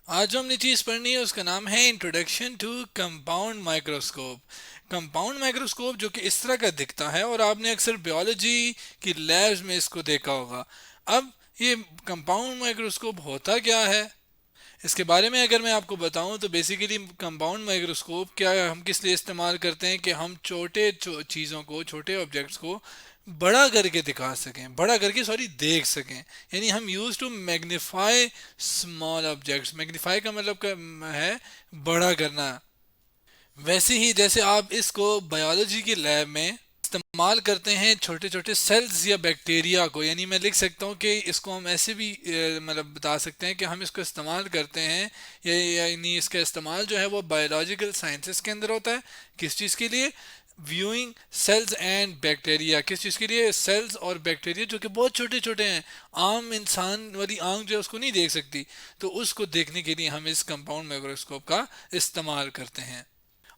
आज जो हमने चीज़ पढ़नी है उसका नाम है introduction to compound microscope. Compound microscope जो कि इस तरह का दिखता है और आपने अक्सर बायोलॉजी की लैब्स में इसको देखा होगा। अब ये कंपाउंड माइक्रोस्कोप होता क्या है, इसके बारे में अगर मैं आपको बताऊं तो बेसिकली कंपाउंड माइक्रोस्कोप क्या है, हम किस लिए इस्तेमाल करते हैं कि हम छोटे चीज़ों को, छोटे ऑब्जेक्ट्स को बड़ा करके दिखा सकें, बड़ा करके सॉरी देख सकें। यानी हम use to magnify small objects. Magnify का मतलब है बड़ा करना। वैसे ही जैसे आप इसको बायोलॉजी की लैब में इस्तेमाल करते हैं छोटे छोटे सेल्स या बैक्टीरिया को, यानी मैं लिख सकता हूँ कि इसको हम ऐसे भी मतलब बता सकते हैं कि हम इसको इस्तेमाल करते हैं, यानी इसका इस्तेमाल जो है वो बायोलॉजिकल साइंसेस के अंदर होता है। किस चीज़ के लिए? Viewing cells and bacteria. किस चीज़ के लिए? सेल्स और बैक्टीरिया जो कि बहुत छोटे छोटे हैं, आम इंसान वाली आंख जो है उसको नहीं देख सकती, तो उसको देखने के लिए हम इस कंपाउंड माइक्रोस्कोप का इस्तेमाल करते हैं।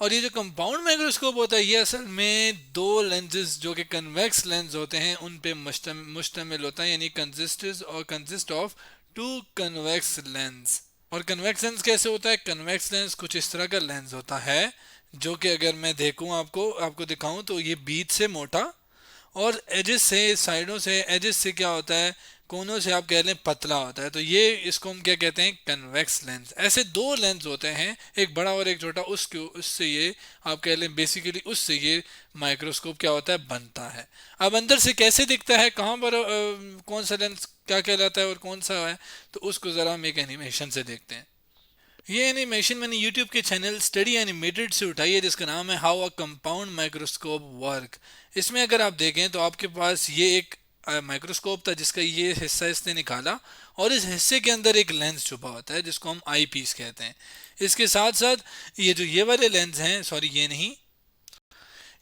और ये जो कंपाउंड माइक्रोस्कोप होता है ये असल में दो लेंसेज जो कि कन्वेक्स लेंस होते हैं उन पे मुश्तमिल होता है, यानी consist of two convex lens. और कन्वेक्स लेंस कैसे होता है? कन्वेक्स लेंस कुछ इस तरह का लेंस होता है जो कि अगर मैं देखूं, आपको आपको दिखाऊं, तो ये बीच से मोटा और एजेस से, साइडों से, एजेस से क्या होता है, कोनों से आप कह लें पतला होता है। तो ये इसको हम क्या कहते हैं? Convex lens. ऐसे दो लेंस होते हैं, एक बड़ा और एक छोटा, उसके उससे ये आप कह लें बेसिकली उससे ये माइक्रोस्कोप क्या होता है, बनता है। अब अंदर से कैसे दिखता है, कहाँ पर कौन सा लेंस क्या कहलाता है और कौन सा है, तो उसको ज़रा हम एक एनिमेशन से देखते हैं। ये एनिमेशन मैंने YouTube के चैनल स्टडी एनिमेटेड से उठाई है जिसका नाम है how a compound microscope work. इसमें अगर आप देखें तो आपके पास ये एक माइक्रोस्कोप था जिसका ये हिस्सा इसने निकाला और इस हिस्से के अंदर एक लेंस छुपा होता है जिसको हम आई पीस कहते हैं। इसके साथ साथ ये जो ये वाले लेंस हैं, सॉरी ये नहीं,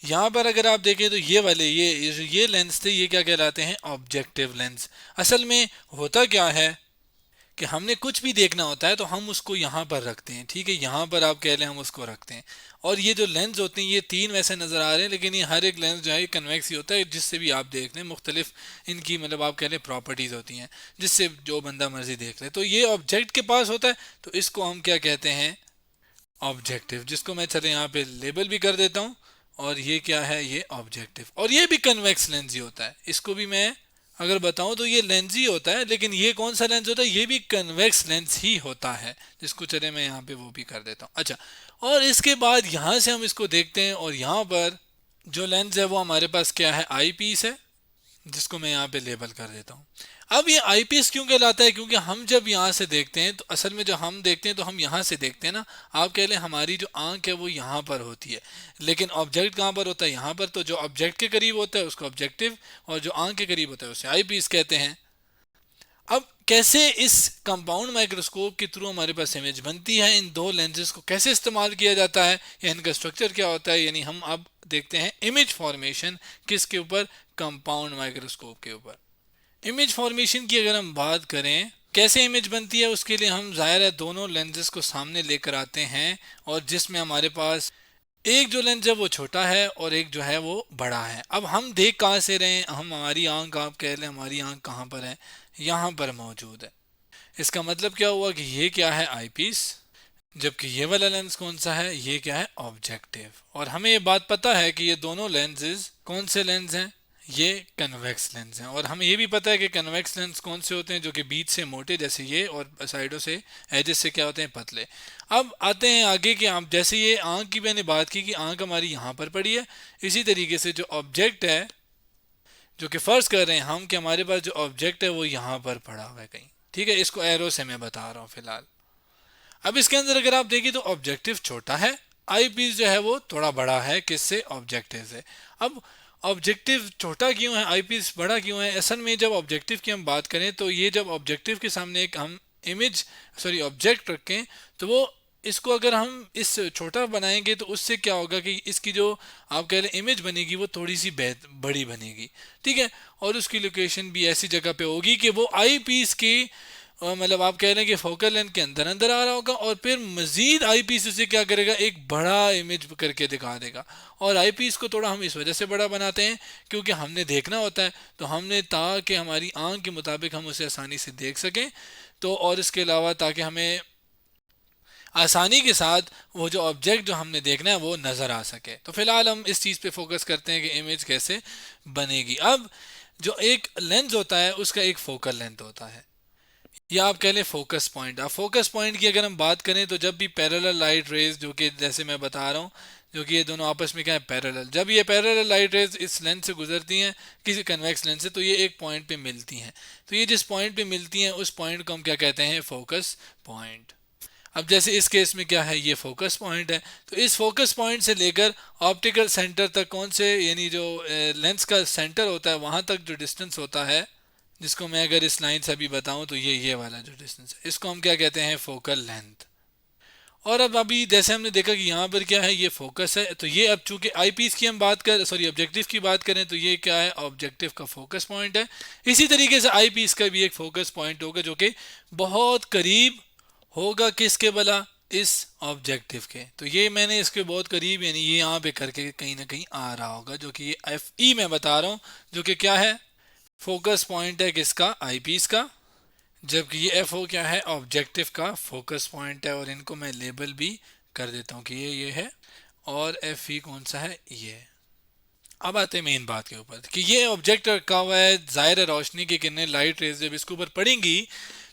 यहाँ पर अगर आप देखें तो ये वाले ये जो ये लेंस थे ये क्या कहलाते हैं? Objective lens. असल में होता क्या है कि हमने कुछ भी देखना होता है तो हम उसको यहाँ पर रखते हैं, ठीक है, यहाँ पर आप कह लें हम उसको रखते हैं। और ये जो लेंस होते हैं ये तीन वैसे नज़र आ रहे हैं, लेकिन ये हर एक लेंस जो है कन्वेक्स ही होता है, जिससे भी आप देख लें मुख्तलिफ इनकी मतलब आप कह लें प्रॉपर्टीज़ होती हैं जिससे जो बंदा मर्जी देख ले। तो ये ऑब्जेक्ट के पास होता है, तो इसको हम क्या कहते हैं? ऑब्जेक्टिव। जिसको मैं चले यहाँ पे लेबल भी कर देता हूँ। और ये क्या है? ये ऑब्जेक्टिव। और ये भी कन्वेक्स लेंस ही होता है, इसको भी मैं अगर बताऊं तो ये लेंस ही होता है, लेकिन ये कौन सा लेंस होता है? ये भी कन्वेक्स लेंस ही होता है, जिसको चले मैं यहाँ पे वो भी कर देता हूँ। अच्छा, और इसके बाद यहाँ से हम इसको देखते हैं और यहाँ पर जो लेंस है वो हमारे पास क्या है? आई पीस है, जिसको मैं यहाँ पे लेबल कर देता हूँ। अब ये आईपीएस क्यों कहलाता है? क्योंकि हम जब यहाँ से देखते हैं तो असल में जो हम देखते हैं तो हम यहाँ से देखते हैं ना, आप कह लें हमारी जो आंख है वो यहाँ पर होती है, लेकिन ऑब्जेक्ट कहाँ पर होता है? यहाँ पर। तो जो ऑब्जेक्ट के करीब होता है उसको ऑब्जेक्टिव और जो आंख के करीब होता है उसे आईपीस कहते हैं। अब कैसे इस कंपाउंड माइक्रोस्कोप के थ्रू हमारे पास इमेज बनती है, इन दो लेंसेज को कैसे इस्तेमाल किया जाता है या इनका स्ट्रक्चर क्या होता है, यानी हम अब देखते हैं इमेज फॉर्मेशन किसके ऊपर? कंपाउंड माइक्रोस्कोप के ऊपर। इमेज फॉर्मेशन की अगर हम बात करें कैसे इमेज बनती है, उसके लिए हम जाहिर है दोनों लेंसेज को सामने लेकर आते हैं और जिसमें हमारे पास एक जो लेंस है वो छोटा है और एक जो है वो बड़ा है। अब हम देख कहाँ से रहे हैं? हम हमारी आंख, आप कह लें हमारी आंख कहाँ पर है? यहाँ पर मौजूद है। इसका मतलब क्या हुआ कि ये क्या है? आई पीस। जबकि ये वाला लेंस कौन सा है? ये क्या है? ऑब्जेक्टिव। और हमें ये बात पता है कि ये दोनों लेंसेज कौन से लेंस हैं? ये कन्वेक्स लेंस हैं। और हमें ये भी पता है कि कन्वेक्स लेंस कौन से होते हैं? जो कि बीच से मोटे जैसे ये और साइडों से एजेस से क्या होते हैं? पतले। अब आते हैं आगे कि आप जैसे ये आंख की मैंने बात की कि आंख हमारी यहाँ पर पड़ी है, इसी तरीके से जो ऑब्जेक्ट है, जो कि फर्ज कर रहे हैं हम कि हमारे पास जो ऑब्जेक्ट है वो यहाँ पर पड़ा हुआ है कहीं, ठीक है, इसको एरो से मैं बता रहा हूँ फिलहाल। अब इसके अंदर अगर आप देखिए तो ऑब्जेक्टिव छोटा है, आई पीस जो है वो थोड़ा बड़ा है, किससे? ऑब्जेक्टिव से। अब ऑब्जेक्टिव छोटा क्यों है, आई पीस बड़ा क्यों है? असल में जब ऑब्जेक्टिव की हम बात करें तो ये जब ऑब्जेक्टिव के सामने एक हम इमेज सॉरी ऑब्जेक्ट रखें तो वो इसको अगर हम इस छोटा बनाएंगे तो उससे क्या होगा कि इसकी जो आप कह रहे हैं इमेज बनेगी वो थोड़ी सी बड़ी बनेगी, ठीक है। और उसकी लोकेशन भी ऐसी जगह पे होगी कि वो आई पीस की मतलब आप कह रहे हैं कि फोकल लेंथ के अंदर अंदर आ रहा होगा और फिर मजीद आई पीस उसे क्या करेगा? एक बड़ा इमेज करके दिखा देगा। और आई पीस को थोड़ा हम इस वजह से बड़ा बनाते हैं क्योंकि हमने देखना होता है, तो हमने ताकि हमारी आंख के मुताबिक हम उसे आसानी से देख सकें, तो और इसके अलावा ताकि हमें आसानी के साथ वो जो ऑब्जेक्ट जो हमने देखना है वो नज़र आ सके। तो फिलहाल हम इस चीज़ पे फोकस करते हैं कि इमेज कैसे बनेगी। अब जो एक लेंस होता है उसका एक फोकल लेंथ होता है, या आप कह लें फोकस पॉइंट। अब फोकस पॉइंट की अगर हम बात करें तो जब भी पैरेलल लाइट रेज, जो कि जैसे मैं बता रहा हूँ, जो कि ये दोनों आपस में क्या है, पैरेलल, जब ये पैरेलल लाइट रेज इस लेंस से गुजरती हैं किसी कन्वेक्स लेंस से, तो ये एक पॉइंट पे मिलती हैं। तो ये जिस पॉइंट पे मिलती हैं उस पॉइंट को हम क्या कहते हैं, फोकस पॉइंट। अब जैसे इस केस में क्या है, ये फोकस पॉइंट है। तो इस फोकस पॉइंट से लेकर ऑप्टिकल सेंटर तक कौन से, यानी जो लेंस का सेंटर होता है वहां तक जो डिस्टेंस होता है, जिसको मैं अगर इस लाइन से अभी बताऊं तो ये वाला जो डिस्टेंस है, इसको हम क्या कहते हैं, फोकल लेंथ। और अब अभी जैसे हमने देखा कि यहाँ पर क्या है, ये फोकस है, तो ये अब चूंकि आई पीस की हम बात कर, सॉरी ऑब्जेक्टिव की बात करें, तो ये क्या है, ऑब्जेक्टिव का फोकस पॉइंट है। इसी तरीके से आई पीस का भी एक फोकस पॉइंट होगा जो कि बहुत करीब होगा किसके भला, इस ऑब्जेक्टिव के। तो ये मैंने इसके बहुत करीब, यानी ये यहाँ पे करके कहीं ना कहीं आ रहा होगा, जो कि ये एफ ई मैं बता रहा हूँ, जो कि क्या है, फोकस पॉइंट है किसका, आई पीस का। जबकि ये एफ ओ क्या है, ऑब्जेक्टिव का फोकस पॉइंट है। और इनको मैं लेबल भी कर देता हूँ कि ये है, और एफ ई कौन सा है, ये। अब आते हैं मेन बात के ऊपर कि ये ऑब्जेक्ट रखा हुआ है, जाहिर है रोशनी की किरणें, लाइट रेज जब इसके ऊपर पड़ेंगी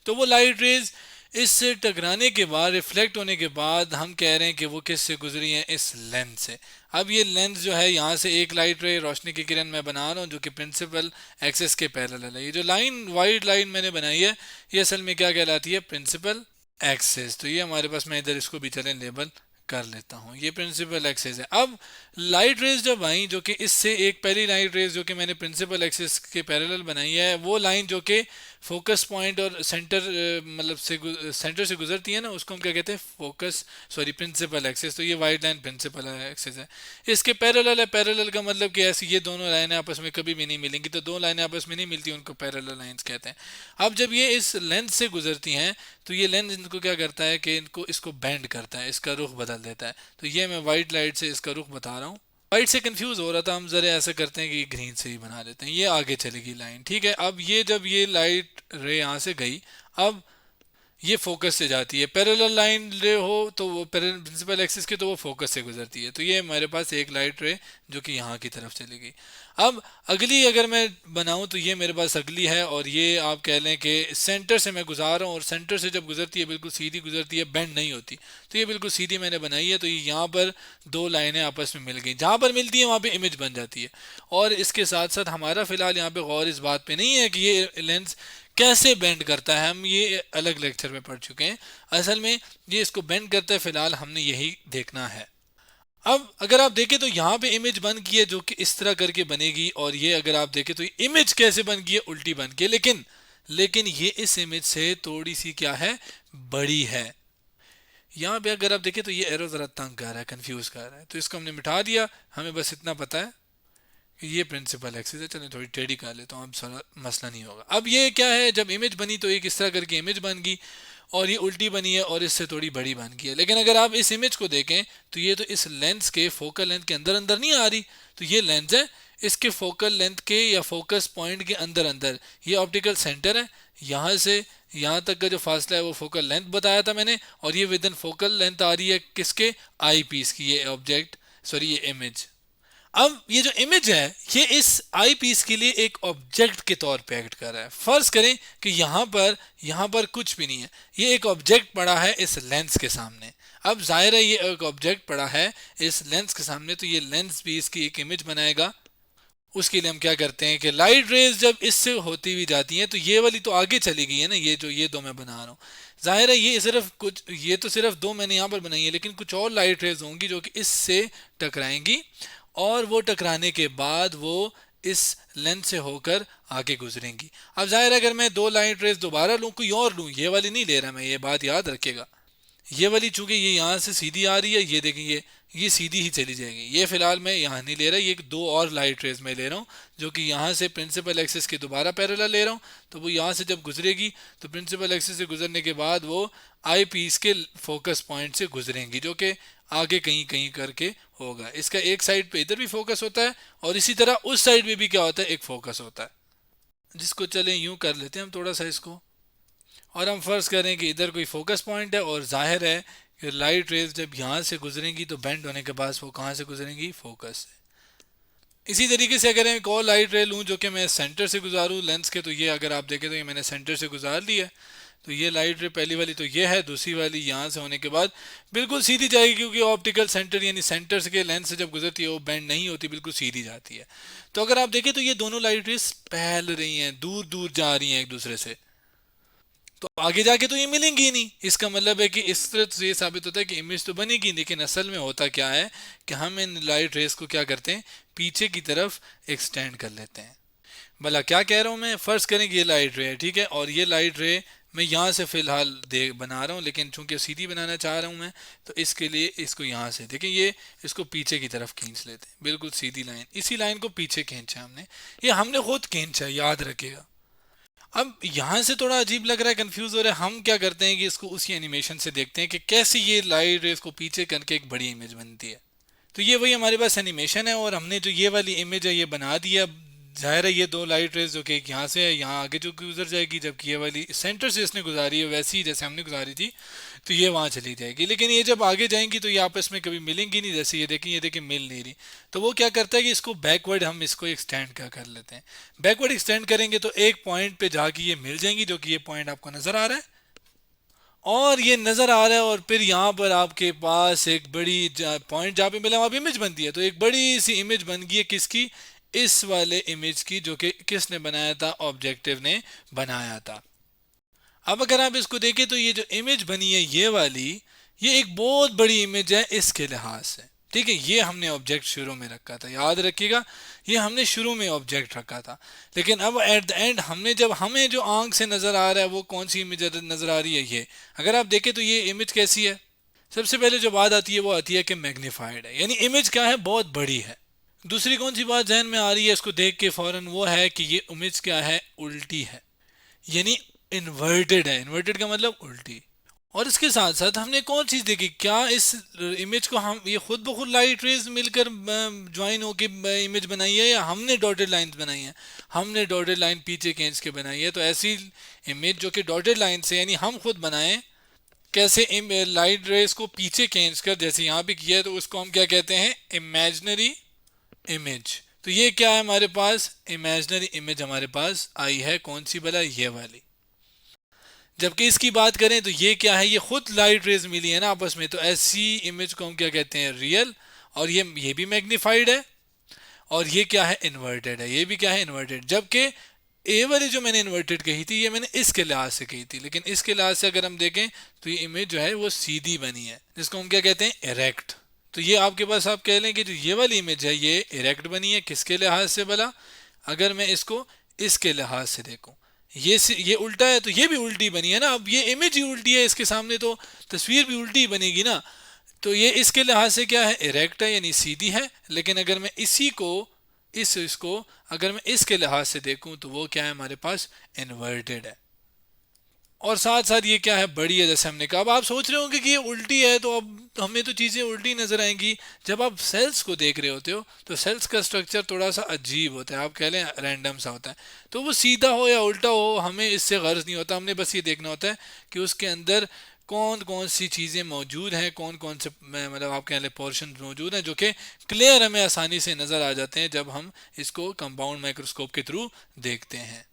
तो वो लाइट रेज इससे टकराने के बाद, रिफ्लेक्ट होने के बाद, हम कह रहे हैं कि वो किससे गुजरी हैं, इस लेंस से। अब ये लेंस जो है, यहाँ से एक लाइट रे, रोशनी की किरण मैं बना रहा हूँ जो कि प्रिंसिपल एक्सिस के पैरेलल है। ये जो लाइन, वाइट लाइन मैंने बनाई है, ये असल में क्या कहलाती है, प्रिंसिपल एक्सिस। तो ये हमारे पास, मैं इधर इसको भी चलें लेबल कर लेता हूँ, ये प्रिंसिपल एक्सिस है। अब लाइट रेज जब आई, जो कि इससे एक पहली लाइट रेज जो कि मैंने प्रिंसिपल एक्सिस के पैरेलल बनाई है, वो लाइन जो कि फोकस पॉइंट और सेंटर, मतलब से सेंटर से गुजरती है ना, उसको हम क्या कहते हैं, फोकस, सॉरी प्रिंसिपल एक्सिस। तो ये वाइट लाइन प्रिंसिपल एक्सिस है, इसके पैरेलल है। पैरेलल का मतलब कि ऐसी ये दोनों लाइनें आपस में कभी भी नहीं मिलेंगी, तो दो लाइनें आपस में नहीं मिलती, उनको पैरेलल लाइंस कहते हैं। अब जब ये इस लेंस से गुजरती हैं तो ये लेंस इनको क्या करता है कि इनको, इसको बेंड करता है, इसका रुख बदल देता है। तो ये मैं वाइट लाइट से इसका रुख बता रहा हूँ। वाइट से कंफ्यूज हो रहा था, हम जरा ऐसा करते हैं कि ग्रीन से ही बना लेते हैं, ये आगे चलेगी लाइन, ठीक है। अब ये जब ये लाइट रे यहाँ से गई, अब ये फोकस से जाती है, पैरेलल लाइन रे हो तो वो प्रिंसिपल एक्सिस के, तो वो फोकस से गुजरती है। तो ये हमारे पास एक लाइट रे जो कि यहाँ की तरफ चलेगी। अब अगली अगर मैं बनाऊं तो ये मेरे पास अगली है, और ये आप कह लें कि सेंटर से मैं गुजार रहा हूँ, और सेंटर से जब गुजरती है बिल्कुल सीधी गुजरती है, बेंड नहीं होती। तो ये बिल्कुल सीधी मैंने बनाई है। तो ये यहाँ पर दो लाइनें आपस में मिल गई, जहाँ पर मिलती है वहाँ पे इमेज बन जाती है। और इसके साथ साथ हमारा फिलहाल यहाँ पे गौर इस बात पे नहीं है कि ये लेंस कैसे बेंड करता है, हम ये अलग लेक्चर में पढ़ चुके हैं। असल में ये इसको बेंड करता है, फिलहाल हमने यही देखना है। अब अगर आप देखें तो यहाँ पे इमेज बन गई है जो कि इस तरह करके बनेगी, और ये अगर आप देखें तो ये इमेज कैसे बन गई है, उल्टी बन के। लेकिन ये इस इमेज से थोड़ी सी क्या है, बड़ी है। यहाँ पे अगर आप देखें तो ये एरो जरा तंग कर रहा है, कंफ्यूज कर रहा है, तो इसको हमने मिटा दिया। हमें बस इतना पता है कि ये प्रिंसिपल एक्सिस है। चलिए थोड़ी टेढ़ी कर लेता हूँ, अब सारा मसला नहीं होगा। अब ये क्या है, जब इमेज बनी तो एक इस तरह करके इमेज बन गई, और ये उल्टी बनी है और इससे थोड़ी बड़ी बन गई है। लेकिन अगर आप इस इमेज को देखें तो ये तो इस लेंस के फोकल लेंथ के अंदर अंदर नहीं आ रही। तो ये लेंस है, इसके फोकल लेंथ के या फोकस पॉइंट के अंदर अंदर ये ऑप्टिकल सेंटर है। यहाँ से यहाँ तक का जो फासला है वो फोकल लेंथ बताया था मैंने, और ये विद इन फोकल लेंथ आ रही है किसके, आई पीस की, ये ऑब्जेक्ट, सॉरी ये इमेज। अब ये जो इमेज है ये इस आई पीस के लिए एक ऑब्जेक्ट के तौर पे एक्ट कर रहा है। फर्ज करें कि यहाँ पर कुछ भी नहीं है, ये एक ऑब्जेक्ट पड़ा है इस लेंस के सामने। अब जाहिर है ये एक ऑब्जेक्ट पड़ा है इस लेंस के सामने, तो ये लेंस भी इसकी एक इमेज बनाएगा। उसके लिए हम क्या करते हैं कि लाइट रेज जब इससे होती हुई जाती हैं तो ये वाली तो आगे चली गई है ना, ये जो ये दो मैं बना रहा हूँ, जाहिर है ये सिर्फ कुछ, ये तो सिर्फ दो मैंने यहाँ पर बनाई है, लेकिन कुछ और लाइट रेज होंगी जो कि इससे टकराएंगी, और वो टकराने के बाद वो इस लेंस से होकर आगे गुजरेंगी। अब जाहिर है अगर मैं दो लाइट रेज दोबारा लूँ, कोई और लूँ, ये वाली नहीं ले रहा मैं, ये बात याद रखिएगा। ये वाली चूंकि ये यहाँ से सीधी आ रही है, ये देखेंगे ये सीधी ही चली जाएगी। ये फिलहाल मैं यहाँ नहीं ले रहा, ये दो और लाइट रेज में ले रहा हूँ जो कि यहाँ से प्रिंसिपल एक्सिस के दोबारा पैरेलल ले रहा हूँ। तो वो यहाँ से जब गुजरेगी तो प्रिंसिपल एक्सिस से गुजरने के बाद वो आई पीस के फोकस पॉइंट से गुजरेंगी, जो कि आगे कहीं कहीं करके होगा। इसका एक साइड पे इधर भी फोकस होता है, और इसी तरह उस साइड में भी क्या होता है, एक फोकस होता है, जिसको चलें यूं कर लेते हैं हम थोड़ा सा इसको। और हम फर्ज करें कि इधर कोई फोकस पॉइंट है, और जाहिर है कि लाइट रेज जब यहाँ से गुजरेंगी तो बेंड होने के बाद वो कहाँ से गुजरेंगी, फोकस से। इसी तरीके से अगर एक और लाइट रे लूँ जो कि मैं सेंटर से गुजारूँ लेंस के, तो ये अगर आप देखें तो ये मैंने सेंटर से गुजार ली है। तो ये लाइट रे पहली वाली तो ये है, दूसरी वाली यहाँ से होने के बाद बिल्कुल सीधी जाएगी, क्योंकि ऑप्टिकल सेंटर यानी सेंटर के लेंस से जब गुजरती है वो बेंड नहीं होती, बिल्कुल सीधी जाती है। तो अगर आप देखें तो ये दोनों लाइट रेस फैल रही हैं, दूर दूर जा रही हैं एक दूसरे से, तो आगे जाके तो ये मिलेंगी ही नहीं। इसका मतलब है कि इस तरह से ये साबित होता है कि इमेज तो बनेगी, लेकिन असल में होता क्या है कि हम इन लाइट रेस को क्या करते हैं, पीछे की तरफ एक्सटेंड कर लेते हैं। भला क्या कह रहा हूँ मैं, फर्ज करें कि ये लाइट रे है, ठीक है, और ये लाइट रे मैं यहाँ से फिलहाल दे बना रहा हूँ, लेकिन चूंकि सीधी बनाना चाह रहा हूँ मैं, तो इसके लिए इसको यहाँ से देखें, ये इसको पीछे की तरफ खींच लेते हैं, बिल्कुल सीधी लाइन, इसी लाइन को पीछे खींचा हमने, ये हमने खुद खींचा है, याद रखिएगा। अब यहाँ से थोड़ा अजीब लग रहा है, कंफ्यूज हो रहा है, हम क्या करते हैं कि इसको उसी एनिमेशन से देखते हैं कि कैसे ये लाइट रेस को पीछे करके एक बड़ी इमेज बनती है। तो ये वही हमारे पास एनिमेशन है, और हमने जो ये वाली इमेज है ये बना दिया। जाहिर है ये दो लाइट रेस जो कि एक यहाँ से है, यहाँ आगे जो गुजर जाएगी, जबकि ये वाली सेंटर से इसने गुजारी है वैसी ही जैसे हमने गुजारी थी, तो ये वहाँ चली जाएगी। लेकिन ये जब आगे जाएंगी तो ये आपस में कभी मिलेंगी नहीं, जैसे ये देखें मिल नहीं रही। तो वो क्या करता है कि इसको बैकवर्ड हम इसको एक्सटेंड कर लेते हैं। बैकवर्ड एक्सटेंड करेंगे तो एक पॉइंट पे जाके ये मिल जाएंगी, जो कि ये पॉइंट आपको नज़र आ रहा है, और ये नज़र आ रहा है, और फिर यहाँ पर आपके पास एक बड़ी पॉइंट जहाँ पे मिला वहाँ पे इमेज बनती है। तो एक बड़ी सी इमेज बन गई है किसकी, इस वाले इमेज की, जो कि किसने बनाया था, ऑब्जेक्टिव ने बनाया था। अब अगर आप इसको देखें तो ये जो इमेज बनी है ये वाली, ये एक बहुत बड़ी इमेज है इसके लिहाज से, ठीक है। ये हमने ऑब्जेक्ट शुरू में रखा था, याद रखिएगा, ये हमने शुरू में ऑब्जेक्ट रखा था। लेकिन अब एट द एंड हमने जब हमें जो आंख से नज़र आ रहा है वो कौन सी इमेज नज़र आ रही है, ये अगर आप देखें तो ये इमेज कैसी है। सबसे पहले जो बात आती है वो आती है कि मैग्नीफाइड है, यानी इमेज क्या है, बहुत बड़ी है। दूसरी कौन सी बात जहन में आ रही है इसको देख के फौरन, वो है कि ये इमेज क्या है, उल्टी है, यानी इन्वर्टेड है। इन्वर्टेड का मतलब उल्टी। और इसके साथ साथ हमने एक और चीज़ देखी, क्या इस इमेज को हम ये खुद ब खुद लाइट रेज मिलकर ज्वाइन होके इमेज बनाई है, या हमने डॉटेड लाइंस बनाई हैं। हमने डॉटेड लाइन पीछे खींच के बनाई है। तो ऐसी इमेज जो कि डॉटेड लाइन से, यानी हम खुद बनाएं, कैसे लाइट रेज को पीछे खींच कर, जैसे यहाँ पे किया है, तो उसको हम क्या कहते हैं, इमेजनरी इमेज। तो ये क्या है हमारे पास, इमेजनरी इमेज हमारे पास आई है, कौन सी भला, ये वाली। जबकि इसकी बात करें तो ये क्या है, ये खुद लाइट रेज मिली है ना आपस में, तो ऐसी इमेज को हम क्या कहते हैं, रियल। और ये भी मैग्नीफाइड है, और ये क्या है, इन्वर्टेड है, ये भी क्या है, इन्वर्टेड। जबकि ए वाली जो मैंने इन्वर्टेड कही थी ये मैंने इसके लिहाज से कही थी, लेकिन इसके लिहाज से अगर हम देखें तो ये इमेज जो है वो सीधी बनी है, जिसको हम क्या कहते हैं, इरेक्ट। तो ये आपके पास आप कह लें कि जो ये वाली इमेज है ये इरेक्ट बनी है, किसके लिहाज से भला, अगर मैं इसको इसके लिहाज से देखूं, ये उल्टा है तो ये भी उल्टी बनी है ना। अब ये इमेज ही उल्टी है इसके सामने, तो तस्वीर भी उल्टी बनेगी ना। तो ये इसके लिहाज से क्या है, इरेक्ट है, यानी सीधी है। लेकिन अगर मैं इसी को इसको अगर मैं इसके लिहाज से देखूं तो वो क्या है, हमारे पास इन्वर्टेड है। और साथ साथ ये क्या है, बड़ी है, जैसे हमने कहा। अब आप सोच रहे होंगे कि ये उल्टी है, तो अब हमें तो चीज़ें उल्टी नज़र आएंगी। जब आप सेल्स को देख रहे होते हो तो सेल्स का स्ट्रक्चर थोड़ा सा अजीब होता है, आप कह लें रैंडम सा होता है। तो वो सीधा हो या उल्टा हो हमें इससे गर्ज नहीं होता, हमने बस ये देखना होता है कि उसके अंदर कौन कौन सी चीज़ें मौजूद हैं, कौन कौन से मतलब आप कह लें पोर्शन मौजूद हैं, जो कि क्लियर हमें आसानी से नज़र आ जाते हैं जब हम इसको कंपाउंड माइक्रोस्कोप के थ्रू देखते हैं।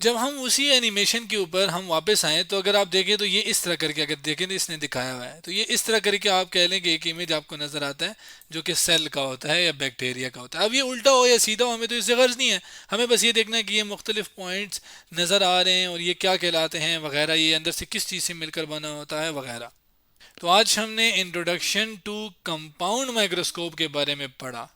जब हम उसी एनिमेशन के ऊपर हम वापस आए तो अगर आप देखें तो ये इस तरह करके, अगर देखें तो इसने दिखाया हुआ है, तो ये इस तरह करके आप कह लें कि एक इमेज आपको नज़र आता है जो कि सेल का होता है या बैक्टीरिया का होता है। अब ये उल्टा हो या सीधा हो हमें तो इससे गर्ज नहीं है, हमें बस ये देखना है कि ये मुख्तलिफ पॉइंट्स नज़र आ रहे हैं और ये क्या कहलाते हैं वगैरह, ये अंदर से किस चीज़ से मिलकर बना होता है वगैरह। तो आज हमने इंट्रोडक्शन टू कंपाउंड माइक्रोस्कोप के बारे में पढ़ा।